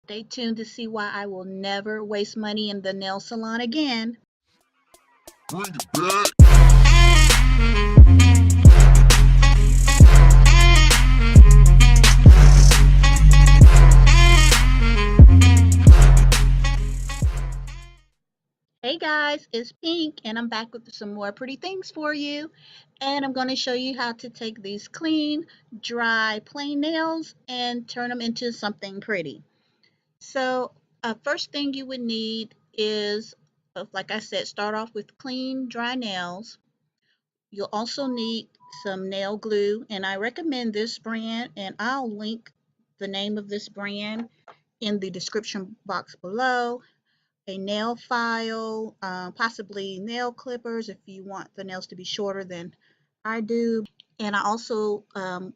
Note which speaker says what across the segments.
Speaker 1: Stay tuned to see why I will never waste money in the nail salon again.
Speaker 2: Bring it back.
Speaker 1: Hey guys, it's Pink and I'm back with some more pretty things for you. And I'm going to show you how to take these clean, dry, plain nails and turn them into something pretty. So, first thing you would need is, like I said, start off with clean, dry nails. You'll also need some nail glue, and I recommend this brand, and I'll link the name of this brand in the description box below. A nail file, possibly nail clippers if you want the nails to be shorter than I do. And I also am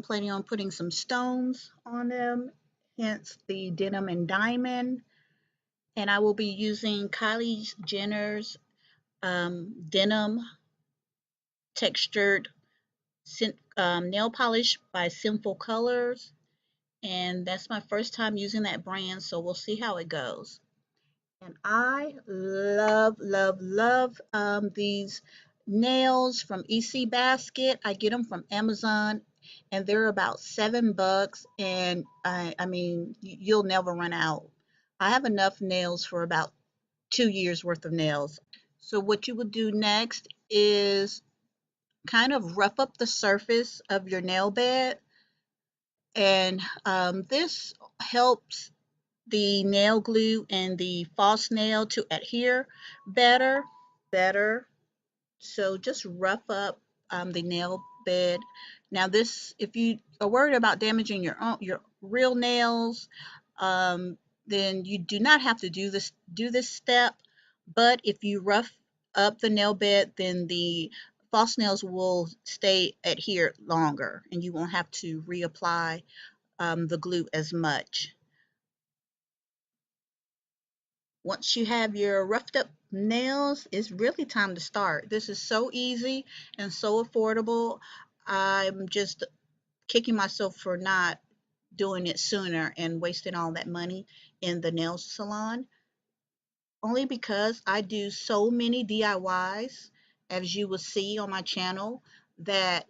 Speaker 1: planning on putting some stones on them, hence the denim and diamond. And I will be using Kylie Jenner's denim textured nail polish by Sinful Colors. And that's my first time using that brand, so we'll see how it goes. And I love, love, love these nails from EC Basket. I get them from Amazon and they're about $7. And I mean, you'll never run out. I have enough nails for about 2 years worth of nails. So what you would do next is kind of rough up the surface of your nail bed. And this helps the nail glue and the false nail to adhere better. So just rough up the nail bed. Now this, if you are worried about damaging your real nails, then you do not have to do this step. But if you rough up the nail bed, then the false nails will stay adhered longer, and you won't have to reapply the glue as much. Once you have your roughed up nails, it's really time to start. This is so easy and so affordable. I'm just kicking myself for not doing it sooner and wasting all that money in the nail salon. Only because I do so many DIYs, as you will see on my channel, that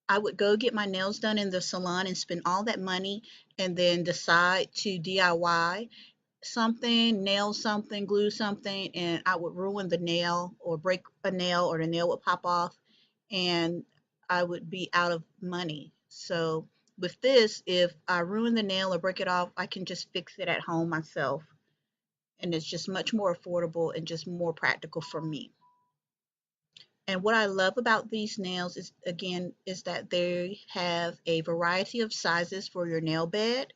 Speaker 1: I would go get my nails done in the salon and spend all that money and then decide to DIY something, nail something, glue something, and I would ruin the nail or break a nail or the nail would pop off and I would be out of money. So with this, if I ruin the nail or break it off, I can just fix it at home myself. And it's just much more affordable and just more practical for me. And what I love about these nails is, again, is that they have a variety of sizes for your nail bed.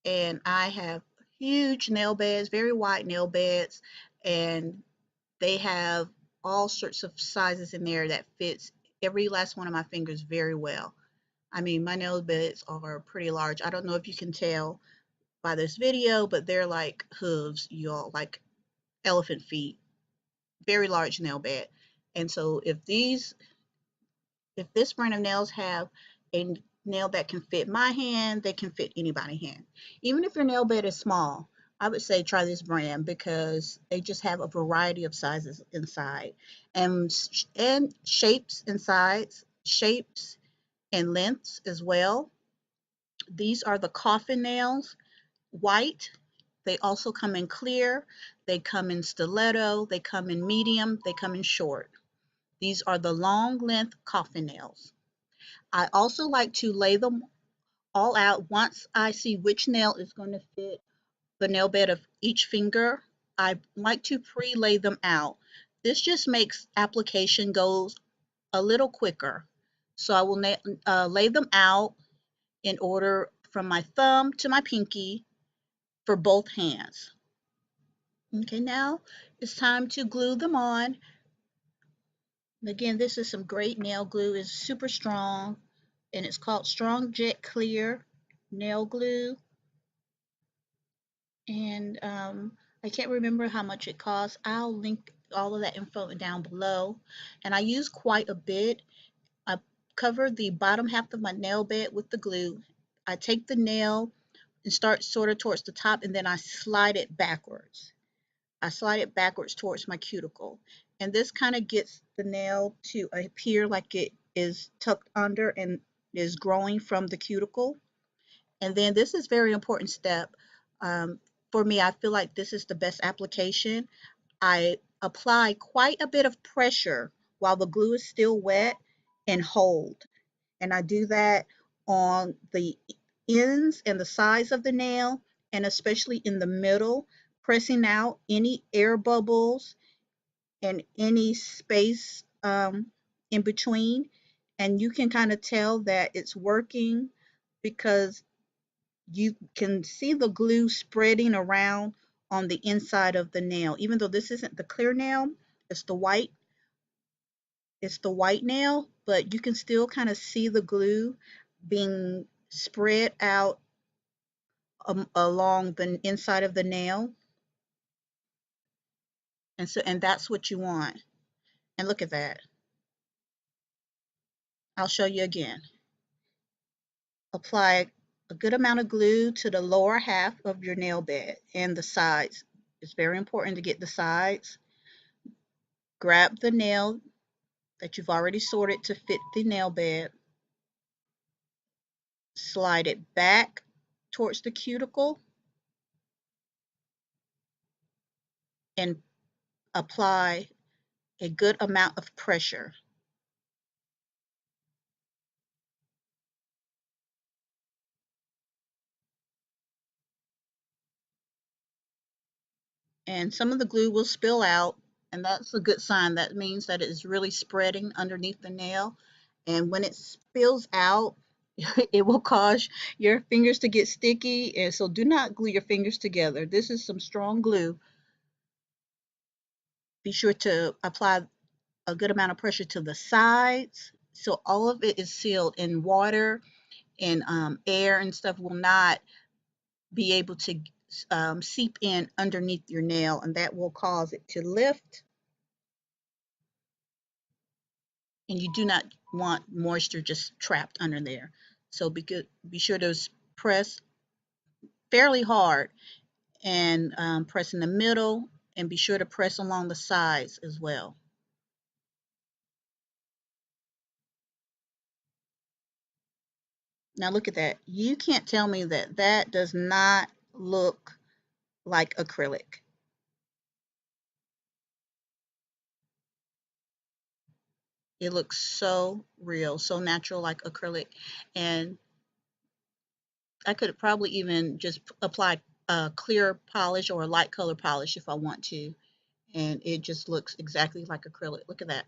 Speaker 1: And I have huge nail beds, very wide nail beds, and they have all sorts of sizes in there that fits every last one of my fingers very well. I mean, my nail beds are pretty large. I don't know if you can tell by this video, but they're like hooves, y'all, like elephant feet, very large nail bed. And so if this brand of nails have a nail that can fit my hand, they can fit anybody's hand. Even if your nail bed is small, I would say try this brand because they just have a variety of sizes inside and shapes and lengths as well. These are the Coffin nails, white. They also come in clear, they come in stiletto, they come in medium, they come in short. These are the long length Coffin nails. I also like to lay them all out once I see which nail is going to fit the nail bed of each finger. I like to pre-lay them out. This just makes application goes a little quicker. So I will lay them out in order from my thumb to my pinky for both hands. Okay, now it's time to glue them on. Again, this is some great nail glue. It's super strong and it's called Strong Jet Clear nail glue. And I can't remember how much it costs. I'll link all of that info down below. And I use quite a bit. I cover the bottom half of my nail bed with the glue. I take the nail and start sort of towards the top, and then I slide it backwards. I slide it backwards towards my cuticle. And this kind of gets the nail to appear like it is tucked under and is growing from the cuticle. And then this is a very important step. Um, for me, I feel like this is the best application. I apply quite a bit of pressure while the glue is still wet and hold. And I do that on the ends and the sides of the nail, and especially in the middle, pressing out any air bubbles and any space in between. And you can kind of tell that it's working because you can see the glue spreading around on the inside of the nail. Even though this isn't the clear nail, it's the white, it's the white nail, but you can still kind of see the glue being spread out along the inside of the nail. And that's what you want. And look at that. I'll show you again. Apply a good amount of glue to the lower half of your nail bed and the sides. It's very important to get the sides. Grab the nail that you've already sorted to fit the nail bed, slide it back towards the cuticle, and apply a good amount of pressure. And some of the glue will spill out, and that's a good sign. That means that it is really spreading underneath the nail. And when it spills out, it will cause your fingers to get sticky. And so do not glue your fingers together. This is some strong glue. Be sure to apply a good amount of pressure to the sides. So all of it is sealed, in water and air and stuff will not be able to seep in underneath your nail, and that will cause it to lift. And you do not want moisture just trapped under there. So be sure to press fairly hard and press in the middle, and be sure to press along the sides as well. Now look at that. You can't tell me that that does not look like acrylic. It looks so real, so natural, like acrylic. And I could probably even just apply a clear polish or a light color polish if I want to. And it just looks exactly like acrylic. Look at that.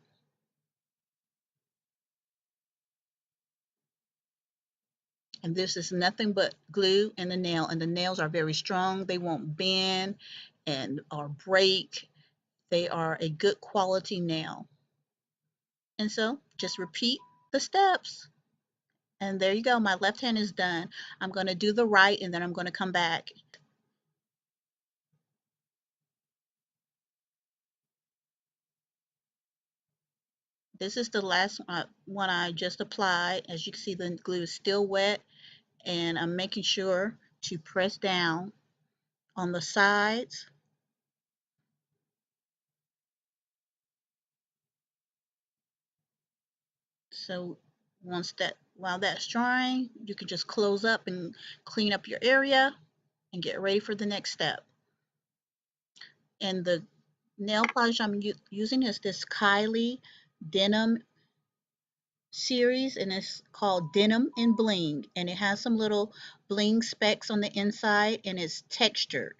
Speaker 1: And this is nothing but glue and the nail. And the nails are very strong. They won't bend and or break. They are a good quality nail. And so just repeat the steps. And there you go. My left hand is done. I'm going to do the right, and then I'm going to come back. This is the last one I just applied. As you can see, the glue is still wet, and I'm making sure to press down on the sides. So while that's drying, you can just close up and clean up your area and get ready for the next step. And the nail polish I'm using is this Kylie Denim series, and it's called Denim and Bling, and it has some little bling specks on the inside, and it's textured.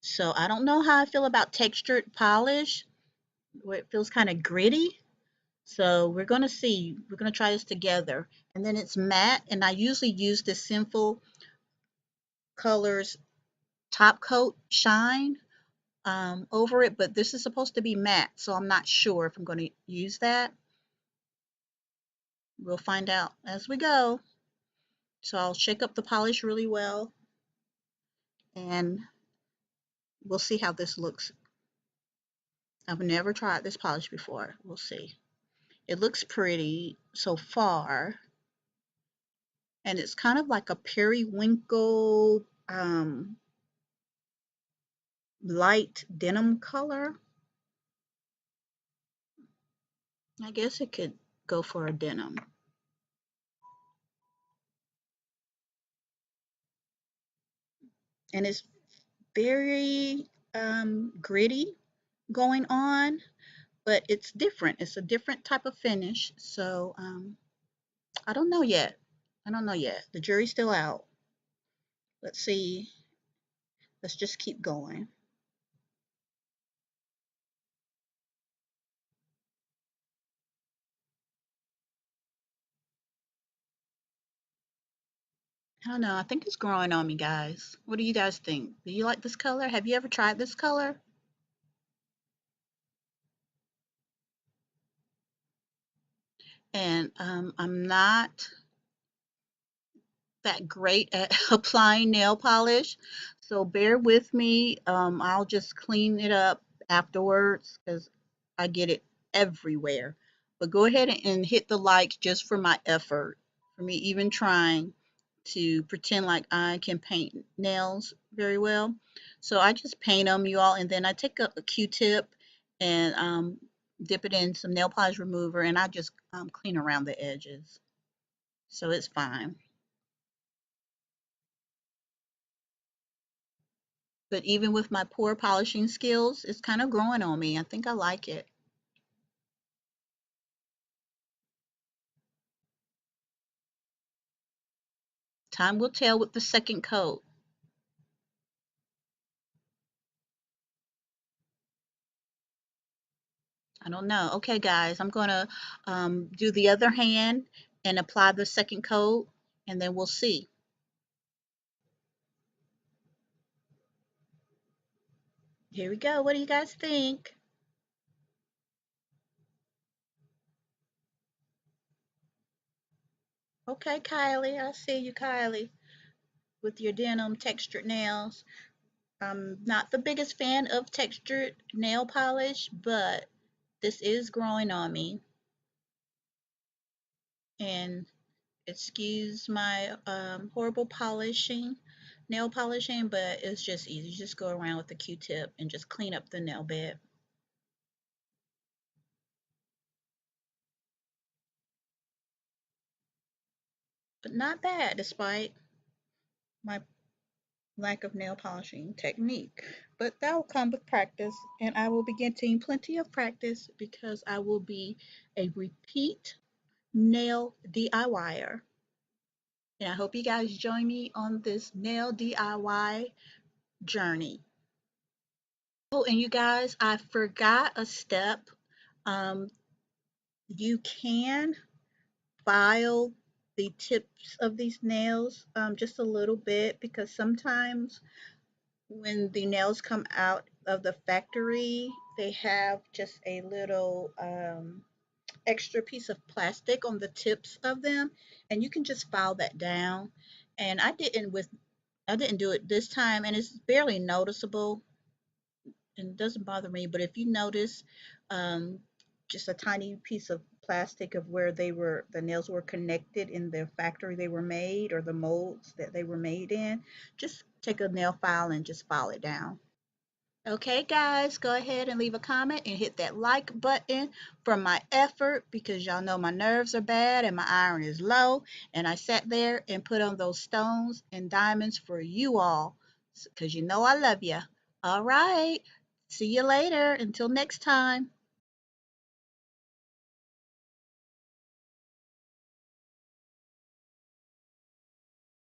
Speaker 1: So I don't know how I feel about textured polish, where it feels kind of gritty. So we're going to see. We're going to try this together. And then it's matte, and I usually use the Sinful Colors Top Coat Shine over it, but this is supposed to be matte, so I'm not sure if I'm going to use that. We'll find out as we go. So I'll shake up the polish really well, and we'll see how this looks. I've never tried this polish before. We'll see. It looks pretty so far, and it's kind of like a periwinkle um, light denim color. I guess it could go for a denim. And it's very gritty going on, but it's different. It's a different type of finish. So I don't know yet. I don't know yet. The jury's still out. Let's see. Let's just keep going. I don't know. I think it's growing on me, guys. What do you guys think? Do you like this color? Have you ever tried this color? And I'm not that great at applying nail polish. So bear with me. I'll just clean it up afterwards because I get it everywhere. But go ahead and hit the like just for my effort, for me even trying to pretend like I can paint nails very well. So I just paint them, you all, and then I take a Q-tip and dip it in some nail polish remover, and I just clean around the edges. So it's fine. But even with my poor polishing skills, it's kind of growing on me. I think I like it. Time will tell with the second coat. I don't know. Okay, guys, I'm going to do the other hand and apply the second coat, and then we'll see. Here we go. What do you guys think? Okay, Kylie, I see you, Kylie, with your denim textured nails. I'm not the biggest fan of textured nail polish, but this is growing on me. And excuse my horrible polishing, nail polishing, but it's just easy. You just go around with a Q-tip and just clean up the nail bed. But not bad despite my lack of nail polishing technique. But that will come with practice, and I will be getting plenty of practice because I will be a repeat nail DIYer. And I hope you guys join me on this nail DIY journey. Oh, and you guys, I forgot a step. Um, you can file the tips of these nails just a little bit because sometimes when the nails come out of the factory, they have just a little extra piece of plastic on the tips of them, and you can just file that down. And I didn't do it this time, and it's barely noticeable and it doesn't bother me. But if you notice, um, just a tiny piece of plastic of where the nails were connected in the factory they were made or the molds that they were made in, just take a nail file and just file it down. Okay, guys, go ahead and leave a comment and hit that like button for my effort because y'all know my nerves are bad and my iron is low. And I sat there and put on those stones and diamonds for you all because you know I love you. All right, see you later. Until next time.